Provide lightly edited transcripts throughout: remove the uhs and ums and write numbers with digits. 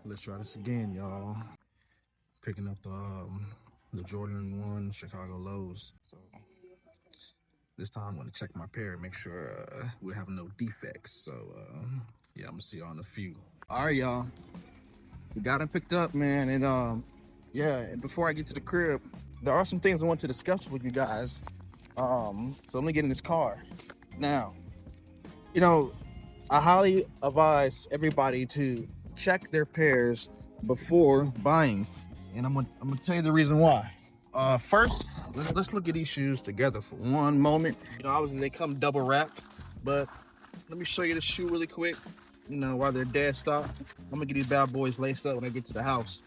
Let's try this again, y'all. Picking up the Jordan 1 Chicago lows. So this time I'm gonna check my pair, make sure we have no defects. So yeah, I'm gonna see y'all in a few. All right, y'all. We got them picked up, man. And yeah, and before I get to the crib, there are some things I want to discuss with you guys. So let me get in this car. Now, you know, I highly advise everybody to check their pairs before buying, and I'm gonna tell you the reason why. First, let's look at these shoes together for one moment. You know, obviously they come double wrapped, but let me show you the shoe really quick. You know, while they're dead stock, I'm gonna get these bad boys laced up when I get to the house.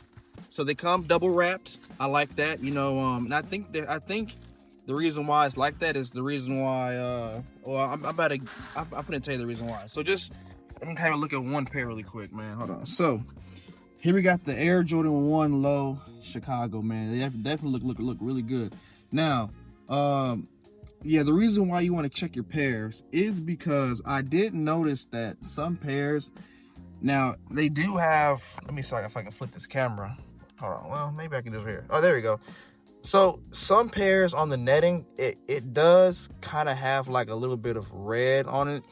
So they come double wrapped. I like that. You know, and I think the reason why it's like that is the reason why. Well, I'm gonna tell you the reason why. So just let me have a look at one pair really quick, man. Hold on. So here we got the Air Jordan 1 Low Chicago, man. They definitely look really good. Now, yeah, the reason why you want to check your pairs is because I did notice that some pairs, now they do have, let me see if I can flip this camera. Hold on, well, maybe I can just hear. Oh, there we go. So some pairs on the netting, it does kind of have like a little bit of red on it.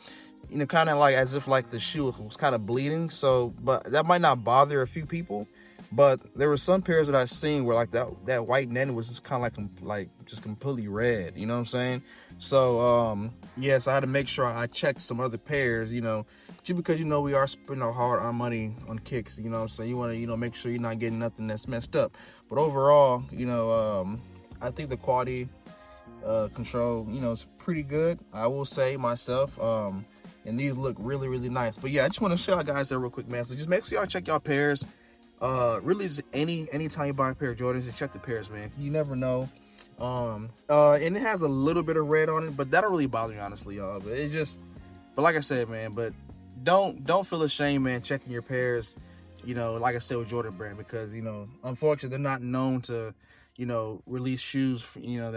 You know, kind of like as if like the shoe was kind of bleeding. So, but that might not bother a few people. But there were some pairs that I've seen where like that white netting was just kind of like just completely red. You know what I'm saying? So yes, I had to make sure I checked some other pairs. You know, just because you know we are spending our money on kicks. You know what I'm saying? You want to make sure you're not getting nothing that's messed up. But overall, you know, I think the quality control, you know, is pretty good. I will say myself. And these look really nice. But yeah, I just want to show you guys that real quick, man. So just make sure y'all check y'all pairs. Really, anytime you buy a pair of Jordans, just check the pairs, man. You never know. And it has a little bit of red on it, but that don't really bother me, honestly, y'all. But it's just, but like I said, man, but don't feel ashamed, man, checking your pairs. You know, like I said with Jordan brand, because you know, unfortunately, they're not known to, you know, release shoes, you know,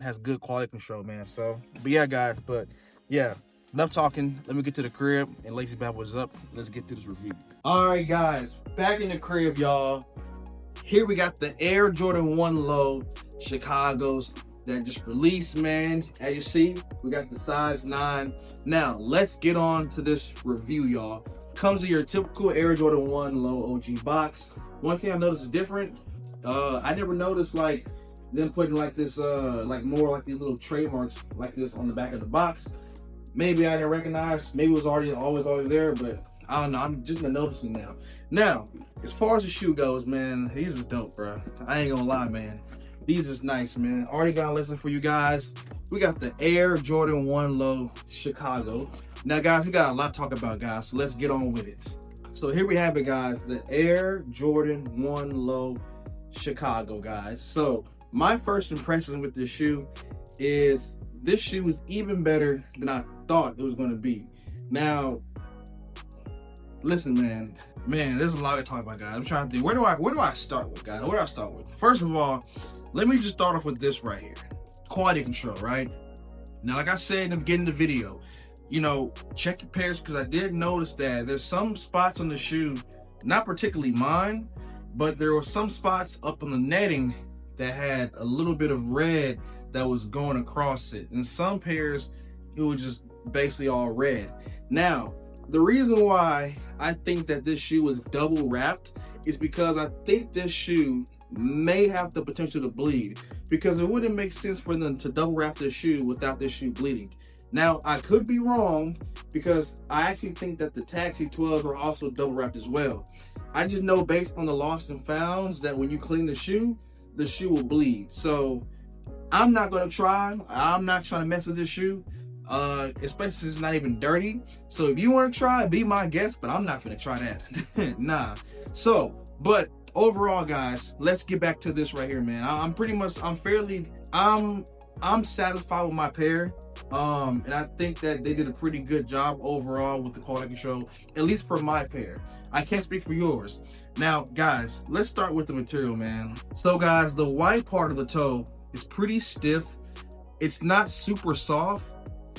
has good quality control, man. So, but yeah, guys, but yeah. Enough talking. Let me get to the crib and Lacy Bad was up. Let's get through this review. All right, guys, back in the crib, y'all. Here we got the Air Jordan 1 Low Chicago's that just released, man. As you see, we got the size 9. Now, let's get on to this review, y'all. Comes with your typical Air Jordan 1 Low OG box. One thing I noticed is different. I never noticed like them putting like this, like more like these little trademarks like this on the back of the box. Maybe I didn't recognize, maybe it was always there, but I don't know, I'm just noticing now. Now, as far as the shoe goes, man, these is dope, bro. I ain't gonna lie, man. These is nice, man. Already got a lesson for you guys. We got the Air Jordan 1 Low Chicago. Now, guys, we got a lot to talk about, guys, so let's get on with it. So here we have it, guys, the Air Jordan 1 Low Chicago, guys. So my first impression with this shoe is this shoe is even better than I thought it was going to be. Now, listen, man, there's a lot to talk about, guys. I'm trying to think, where do I start with, guys? Where do I start with? First of all, let me just start off with this right here. Quality control, right? Now, like I said in the beginning of the video, you know, check your pairs, because I did notice that there's some spots on the shoe, not particularly mine, but there were some spots up on the netting that had a little bit of red that was going across it. And some pairs, it was just basically all red. Now, the reason why I think that this shoe is double wrapped is because I think this shoe may have the potential to bleed, because it wouldn't make sense for them to double wrap this shoe without this shoe bleeding. Now, I could be wrong, because I actually think that the Taxi 12s were also double wrapped as well. I just know based on the lost and founds that when you clean the shoe will bleed. So I'm not gonna try. I'm not trying to mess with this shoe, especially since it's not even dirty. So if you want to try, be my guest, but I'm not gonna try that. Nah. So, but overall, guys, let's get back to this right here, man. I'm satisfied with my pair. And I think that they did a pretty good job overall with the quality control, at least for my pair. I can't speak for yours. Now, guys, let's start with the material, man. So, guys, the white part of the toe is pretty stiff. It's not super soft,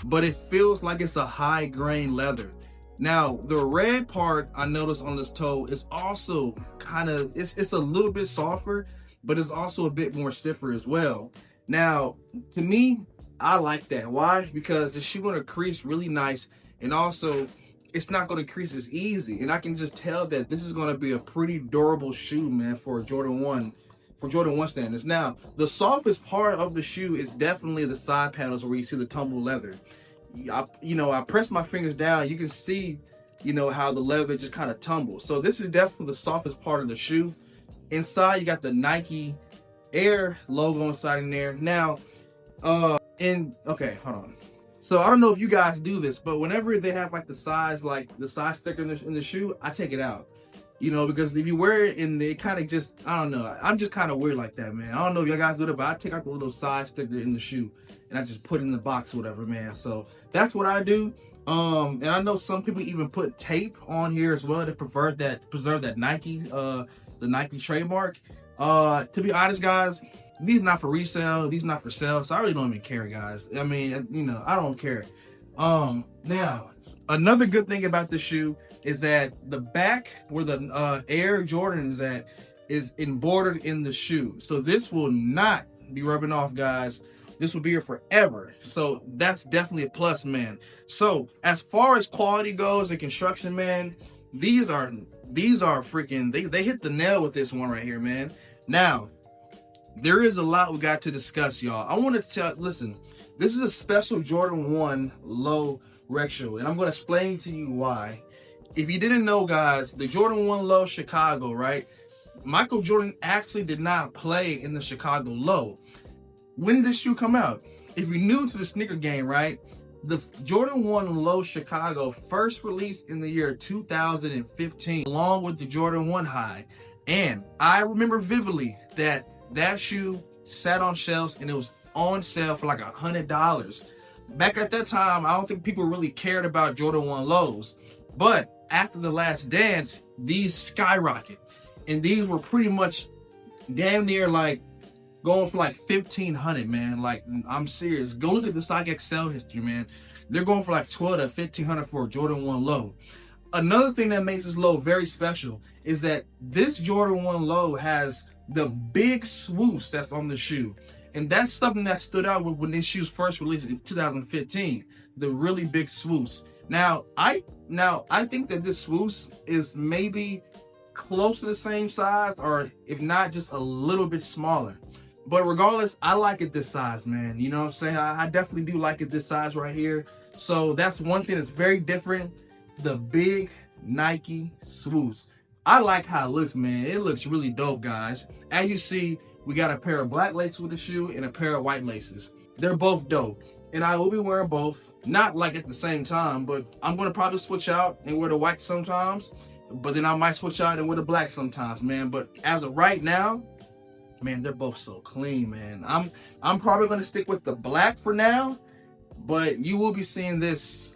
but it feels like it's a high grain leather. Now, the red part I noticed on this toe is also kind of, it's a little bit softer, but it's also a bit more stiffer as well. Now, to me, I like that. Why? Because the shoe gonna crease really nice, and also it's not gonna crease as easy. And I can just tell that this is gonna be a pretty durable shoe, man, for Jordan 1, for Jordan 1 standards. Now, the softest part of the shoe is definitely the side panels where you see the tumbled leather. I press my fingers down, you can see, how the leather just kind of tumbles. So this is definitely the softest part of the shoe. Inside, you got the Nike Air logo inside in there. Now, okay, hold on. So I don't know if you guys do this, but whenever they have like the size sticker in the shoe, I take it out. Because if you wear it and they kind of just, I don't know, I'm just kind of weird like that, man. I don't know if you guys do it, but I take out the little size sticker in the shoe and I just put it in the box or whatever, man. So that's what I do. And I know some people even put tape on here as well to preserve that Nike, the Nike trademark. To be honest, guys, these not for resale, these not for sale, so I really don't even care, guys. I mean, I don't care. Now, another good thing about this shoe is that the back where the Air Jordan is at is embroidered in the shoe. So this will not be rubbing off, guys. This will be here forever. So that's definitely a plus, man. So as far as quality goes and construction, man, these are freaking, they hit the nail with this one right here, man. Now, there is a lot we got to discuss, y'all. I want to listen, this is a special Jordan 1 low retro, and I'm going to explain to you why. If you didn't know, guys, the Jordan 1 low Chicago, right? Michael Jordan actually did not play in the Chicago low. When did this shoe come out? If you're new to the sneaker game, right? The Jordan 1 low Chicago first released in the year 2015, along with the Jordan 1 high. And I remember vividly that shoe sat on shelves and it was on sale for like $100. Back at that time, I don't think people really cared about Jordan 1 lows. But after The Last Dance, these skyrocket. And these were pretty much damn near like going for like $1,500, man. Like, I'm serious. Go look at the Stock XL history, man. They're going for like $1,200 to $1,500 for a Jordan 1 low. Another thing that makes this low very special is that this Jordan 1 low has the big swoosh that's on the shoe. And that's something that stood out when this shoe was first released in 2015. The really big swoosh. Now I think that this swoosh is maybe close to the same size, or if not, just a little bit smaller. But regardless, I like it this size, man. You know what I'm saying? I definitely do like it this size right here. So that's one thing that's very different. The big Nike swoosh. I like how it looks, man. It looks really dope, guys. As you see, we got a pair of black laces with the shoe and a pair of white laces. They're both dope. And I will be wearing both. Not like at the same time, but I'm going to probably switch out and wear the white sometimes. But then I might switch out and wear the black sometimes, man. But as of right now, man, they're both so clean, man. I'm probably going to stick with the black for now. But you will be seeing this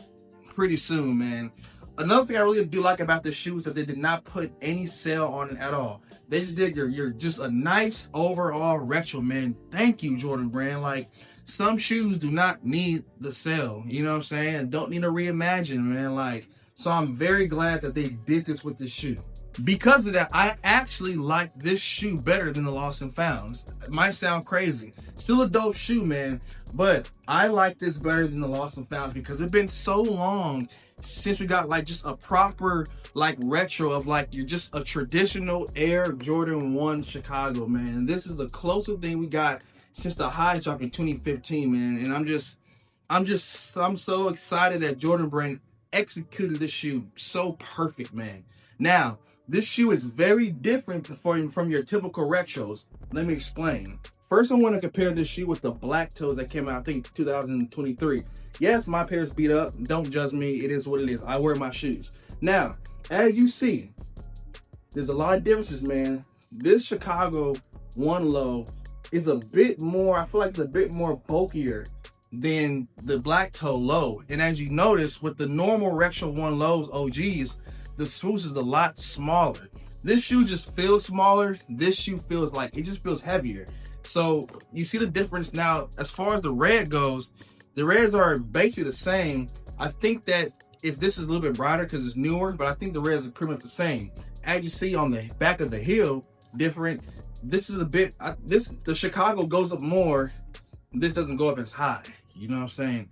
pretty soon, man. Another thing I really do like about this shoe is that they did not put any sale on it at all. They just did you're just a nice overall retro, man. Thank you, Jordan brand. Like, some shoes do not need the sale, you know what I'm saying? Don't need to reimagine, man. Like, so I'm very glad that they did this with this shoe. Because of that, I actually like this shoe better than the Lost and Founds. It might sound crazy. Still a dope shoe, man. But I like this better than the Lost and Founds because it's been so long since we got like just a proper like retro of like you're just a traditional Air Jordan 1 Chicago, man. And this is the closest thing we got since the high drop in 2015, man. And I'm so excited that Jordan brand executed this shoe so perfect, man. Now, this shoe is very different from your typical retros. Let me explain. First, I want to compare this shoe with the black toes that came out, I think, 2023. Yes, my pair's beat up. Don't judge me. It is what it is. I wear my shoes. Now, as you see, there's a lot of differences, man. This Chicago 1 low is a bit more, I feel like it's a bit more bulkier than the black toe low. And as you notice, with the normal retro 1 lows, OGs, the swoosh is a lot smaller. This shoe just feels smaller. This shoe feels like, it just feels heavier. So you see the difference. Now, as far as the red goes, the reds are basically the same. I think that if this is a little bit brighter because it's newer, but I think the reds are pretty much the same. As you see on the back of the heel, different. This is a bit, the Chicago goes up more. This doesn't go up as high. You know what I'm saying?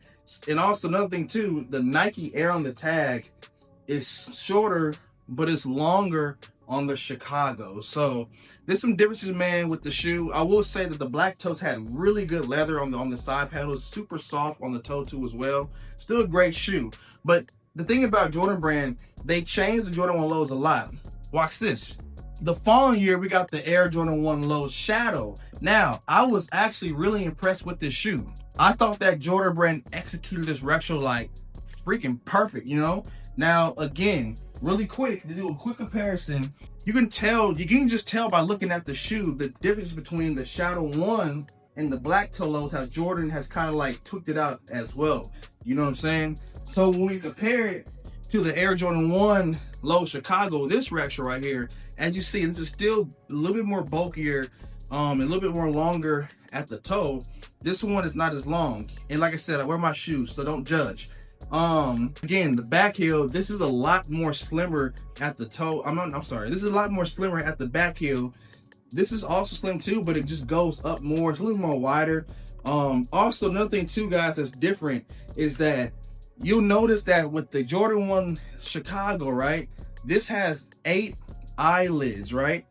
And also another thing too, the Nike Air on the tag is shorter, but it's longer on the Chicago. So there's some differences, man, with the shoe. I will say that the black toes had really good leather on the side panels, super soft on the toe too as well. Still a great shoe. But the thing about Jordan Brand, they changed the Jordan 1 lows a lot. Watch this. The following year, we got the Air Jordan 1 Low Shadow. Now, I was actually really impressed with this shoe. I thought that Jordan Brand executed this retro like freaking perfect, you know? Now, again, really quick, to do a quick comparison, you can just tell by looking at the shoe, the difference between the Shadow 1 and the black toe lows, how Jordan has kind of like tweaked it out as well. You know what I'm saying? So when we compare it to the Air Jordan 1 Low Chicago, this retro right here, as you see, this is still a little bit more bulkier, and a little bit more longer at the toe. This one is not as long. And like I said, I wear my shoes, so don't judge. Again, the back heel, this is a lot more slimmer at the toe. I'm sorry, this is a lot more slimmer at the back heel. This is also slim too, but it just goes up more. It's a little more wider. Also, another thing too, guys, that's different is that you'll notice that with the Jordan 1 Chicago, right, this has 8 eyelids, right?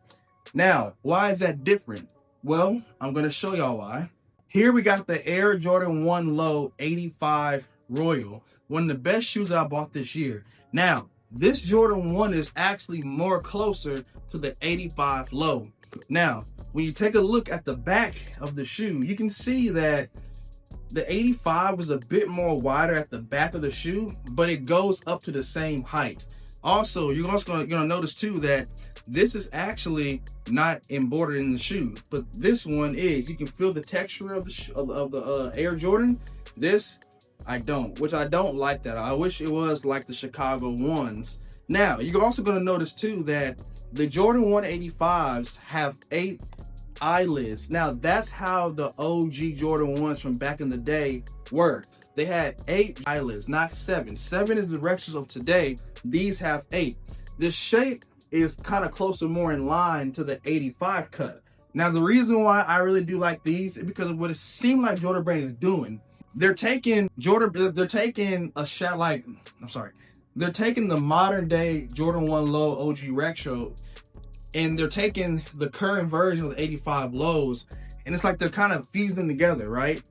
Now, why is that different? Well, I'm going to show y'all why. Here we got the Air Jordan 1 Low 85 Royal, one of the best shoes that I bought this year. Now, this Jordan 1 is actually more closer to the 85 Low. Now, when you take a look at the back of the shoe, you can see that the 85 was a bit more wider at the back of the shoe, but it goes up to the same height. Also, you're also gonna notice too that this is actually not embroidered in the shoe, but this one is. You can feel the texture of the Air Jordan. This, I don't, which I don't like that. I wish it was like the Chicago ones. Now, you're also gonna notice too that the Jordan 185s have 8 eyelids. Now, that's how the OG Jordan 1s from back in the day were. They had 8 eyelids, not 7. 7 is the retros of today. These have 8. The shape is kind of closer, more in line to the 85 cut. Now, the reason why I really do like these is because of what it seemed like Jordan Brand is doing. They're taking they're taking the modern day Jordan 1 Low OG retro, and they're taking the current version of the 85 lows, and it's like they're kind of fusing them together, right?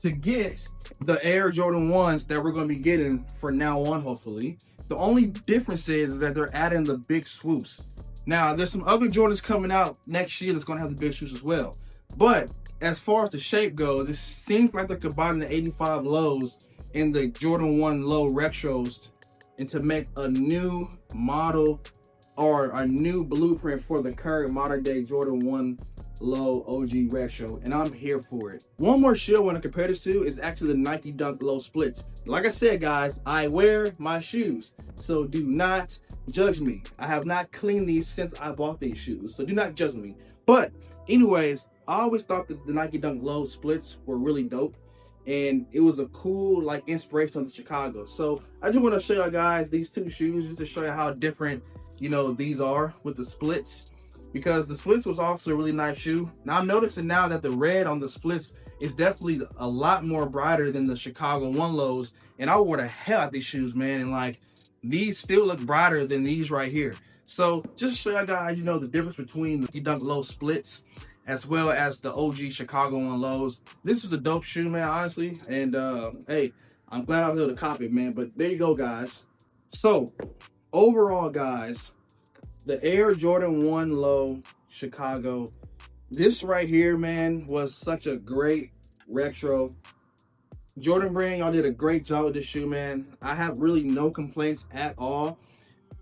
To get the Air Jordan 1s that we're going to be getting for now on, hopefully. The only difference is that they're adding the big swoops. Now, there's some other Jordans coming out next year that's going to have the big swoops as well. But as far as the shape goes, it seems like they're combining the 85 lows and the Jordan 1 Low retros and to make a new model or a new blueprint for the current modern day Jordan 1 Low OG retro, and I'm here for it. One more shoe I want to compare this to is actually the Nike Dunk Low Splits. Like I said, guys, I wear my shoes, so do not judge me. I have not cleaned these since I bought these shoes, so do not judge me. But anyways, I always thought that the Nike Dunk Low Splits were really dope, and it was a cool like inspiration of the Chicago. So I just want to show y'all guys these two shoes just to show you how different, you know, these are with the splits, because the splits was also a really nice shoe. Now I'm noticing now that the red on the splits is definitely a lot more brighter than the Chicago 1 Lows, and I wore the hell out of these shoes, man, and like these still look brighter than these right here. So just to show you guys, you know, the difference between the Dunk Low Splits as well as the OG Chicago 1 Lows. This was a dope shoe, man, honestly, and hey, I'm glad I was able to copy it, man. But there you go, guys. So overall, guys, the Air Jordan 1 Low Chicago, this right here, man, was such a great retro. Jordan Brand, y'all did a great job with this shoe, man. I have really no complaints at all.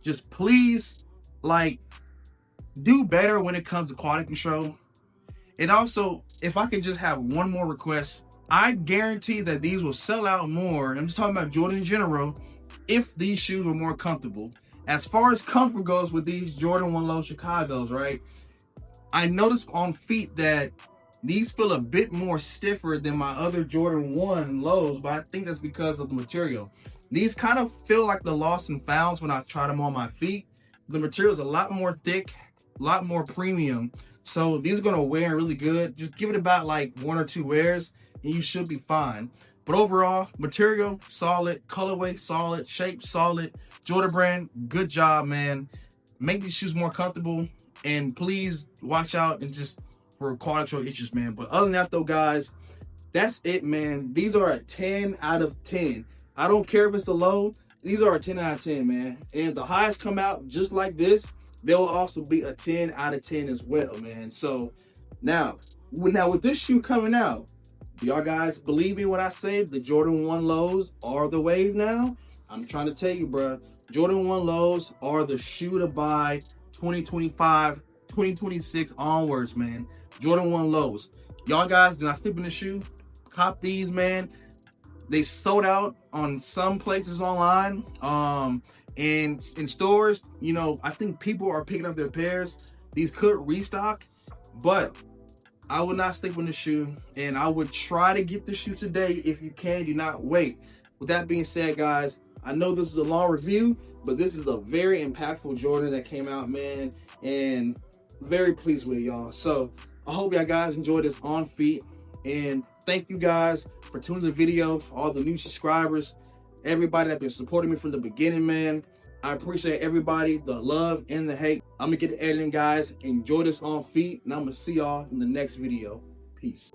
Just please, like, do better when it comes to quality control. And also, if I could just have one more request, I guarantee that these will sell out more. I'm just talking about Jordan in general, if these shoes were more comfortable. As far as comfort goes with these Jordan 1 Low Chicagos, right? I noticed on feet that these feel a bit more stiffer than my other Jordan 1 Lows, but I think that's because of the material. These kind of feel like the lost and founds when I try them on my feet. The material is a lot more thick, a lot more premium. So these are gonna wear really good. Just give it about like 1 or 2 wears and you should be fine. But overall, material solid, colorway solid, shape solid. Jordan brand, good job, man. Make these shoes more comfortable, and please watch out and just for quality control issues, man. But other than that though, guys, that's it, man. These are a 10 out of 10. I don't care if it's a low. These are a 10 out of 10, man. And if the highs come out just like this, they'll also be a 10 out of 10 as well, man. So now with this shoe coming out, do y'all guys believe me when I say the Jordan 1 lows are the wave now? I'm trying to tell you, bro. Jordan 1 lows are the shoe to buy 2025, 2026 onwards, man. Jordan 1 lows. Y'all guys do not sleep in the shoe. Cop these, man. They sold out on some places online. And in stores, you know, I think people are picking up their pairs. These could restock, but I would not sleep on the shoe, and I would try to get the shoe today if you can. Do not wait. With that being said, guys, I know this is a long review, but this is a very impactful Jordan that came out, man, and very pleased with it, y'all. So I hope y'all guys enjoyed this on feet, and thank you guys for tuning the video, for all the new subscribers, everybody that's been supporting me from the beginning, man. I appreciate everybody, the love and the hate. I'm gonna get to editing, guys. Enjoy this on feet, and I'm gonna see y'all in the next video. Peace.